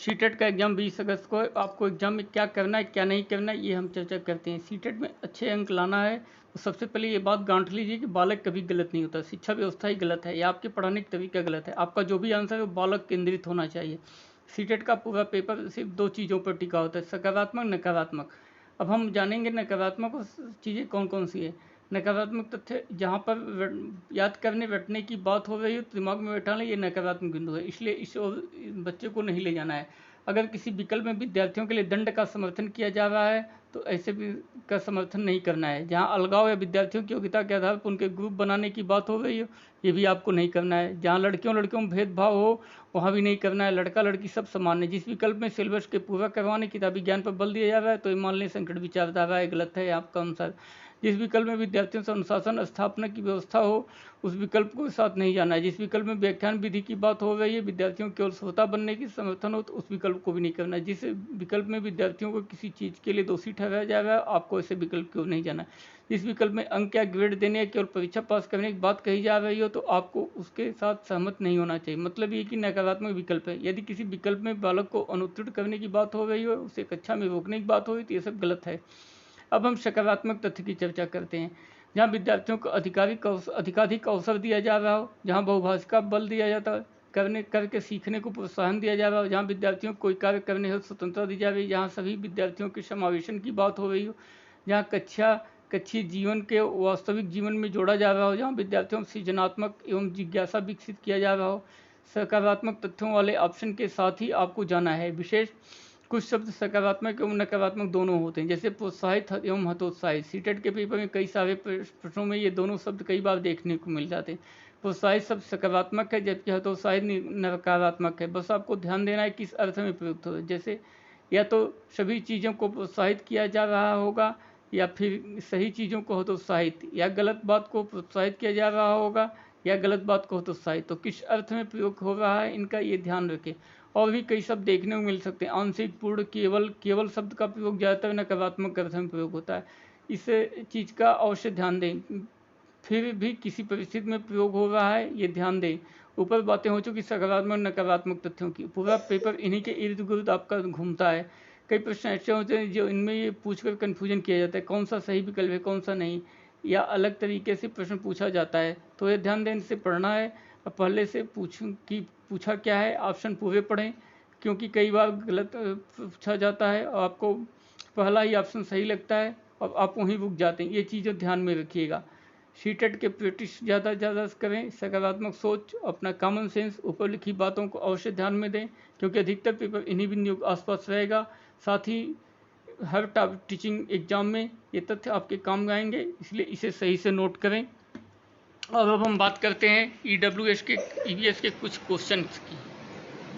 CTET का exam 20 अगस्त को है। आपको एग्ज़ाम में क्या करना है क्या नहीं करना है ये हम चर्चा करते हैं। सीटेट में अच्छे अंक लाना है तो सबसे पहले ये बात गांठ लीजिए कि बालक कभी गलत नहीं होता, शिक्षा व्यवस्था ही गलत है या आपके पढ़ाने का तरीका गलत है। आपका जो भी आंसर है वो बालक केंद्रित होना चाहिए। सीटेट का पूरा पेपर सिर्फ 2 चीज़ों पर टिका होता है, सकारात्मक नकारात्मक। अब हम जानेंगे नकारात्मक चीज़ें कौन कौन सी है। नकारात्मक तथ्य जहाँ पर याद करने बैठने की बात हो रही हो तो दिमाग में बैठा लें, ये नकारात्मक बिंदु है, इसलिए इस ओर बच्चे को नहीं ले जाना है। अगर किसी विकल्प में विद्यार्थियों के लिए दंड का समर्थन किया जा रहा है तो ऐसे भी का समर्थन नहीं करना है। जहाँ अलगाव या विद्यार्थियों की योग्यता के आधार पर उनके ग्रुप बनाने की बात हो रही हो, ये भी आपको नहीं करना है। जहाँ लड़कियों में भेदभाव हो वहाँ भी नहीं करना है। लड़का लड़की सब समान है। जिस विकल्प में सिलेबस के पूरा करवाने किताबी ज्ञान पर बल दिया जा रहा है तो ये मान लें संकट विचारधारा है, गलत है आपका अनुसार। जिस विकल्प में विद्यार्थियों से अनुशासन स्थापना की व्यवस्था हो उस विकल्प को साथ नहीं जाना है। जिस विकल्प में व्याख्यान विधि की बात हो रही है, विद्यार्थियों केवल श्रोता बनने की समर्थन हो तो उस विकल्प को भी नहीं करना है। जिस विकल्प में विद्यार्थियों को किसी चीज़ के लिए दोषी ठहराया जा रहा है आपको ऐसे विकल्प क्यों नहीं जाना है। जिस विकल्प में अंक या ग्रेड देने या केवल परीक्षा पास करने की बात कही जा रही हो तो आपको उसके साथ सहमत नहीं होना चाहिए। मतलब ये कि नकारात्मक विकल्प है। यदि किसी विकल्प में बालक को अनुत्तीर्ण करने की बात हो रही हो, उसे कक्षा में रोकने की बात हो रही तो ये सब गलत है। अब हम सकारात्मक तथ्य की चर्चा करते हैं। जहाँ विद्यार्थियों को अधिकाधिक अवसर दिया जा रहा हो, जहाँ बहुभाषा का बल दिया जाता है, करके सीखने को प्रोत्साहन दिया जा रहा हो, जहाँ विद्यार्थियों को कोई कार्य करने हेतु स्वतंत्रता दी जा रही है, जहाँ सभी विद्यार्थियों के समावेशन की बात हो रही हो, जहाँ कक्षीय जीवन के वास्तविक जीवन में जोड़ा जा रहा हो, जहाँ विद्यार्थियों को सृजनात्मक एवं जिज्ञासा विकसित किया जा रहा हो, सकारात्मक तथ्यों वाले ऑप्शन के साथ ही आपको जाना है। विशेष कुछ शब्द सकारात्मक एवं नकारात्मक दोनों होते हैं, जैसे प्रोत्साहित एवं हतोत्साहित। सीटेट के पेपर में कई सारे प्रश्नों में ये दोनों शब्द कई बार देखने को मिल जाते हैं। प्रोत्साहित शब्द सकारात्मक है जबकि हतोत्साहित नकारात्मक है। बस आपको ध्यान देना है किस अर्थ में प्रयुक्त हो। जैसे या तो सभी चीज़ों को प्रोत्साहित किया जा रहा होगा या फिर सही चीज़ों को हतोत्साहित, या गलत बात को प्रोत्साहित किया जा रहा होगा या गलत बात को हतोत्साहित। तो किस अर्थ में प्रयोग हो रहा है इनका ये ध्यान रखें। और भी कई शब्द देखने को मिल सकते हैं। आंशिक, पूर्ण, केवल शब्द का प्रयोग ज़्यादातर नकारात्मक अर्थ में प्रयोग होता है। इस चीज़ का अवश्य ध्यान दें। फिर भी किसी परिस्थिति में प्रयोग हो रहा है ये ध्यान दें। ऊपर बातें हो चुकी सकारात्मक नकारात्मक तथ्यों की। पूरा पेपर इन्हीं के इर्द गिर्द आपका घूमता है। कई प्रश्न ऐसे होते हैं जो इनमें ये पूछकर कन्फ्यूजन किया जाता है कौन सा सही विकल्प है कौन सा नहीं, या अलग तरीके से प्रश्न पूछा जाता है। तो ये ध्यान देने से पढ़ना है। पहले से पूछा क्या है, ऑप्शन पूरे पढ़ें, क्योंकि कई बार गलत पूछा जाता है और आपको पहला ही ऑप्शन सही लगता है और आप वहीं रुक जाते हैं। ये चीज़ें ध्यान में रखिएगा। सीटेट के प्रैक्टिस ज़्यादा से ज़्यादा करें। सकारात्मक सोच, अपना कॉमन सेंस, ऊपर लिखी बातों को अवश्य ध्यान में दें क्योंकि अधिकतर पेपर इन्हीं बिंदुओं के आसपास रहेगा। साथ ही हर टीचिंग एग्जाम में ये तथ्य आपके काम आएंगे, इसलिए इसे सही से नोट करें। और अब हम बात करते हैं EWS के EVS के कुछ क्वेश्चन की।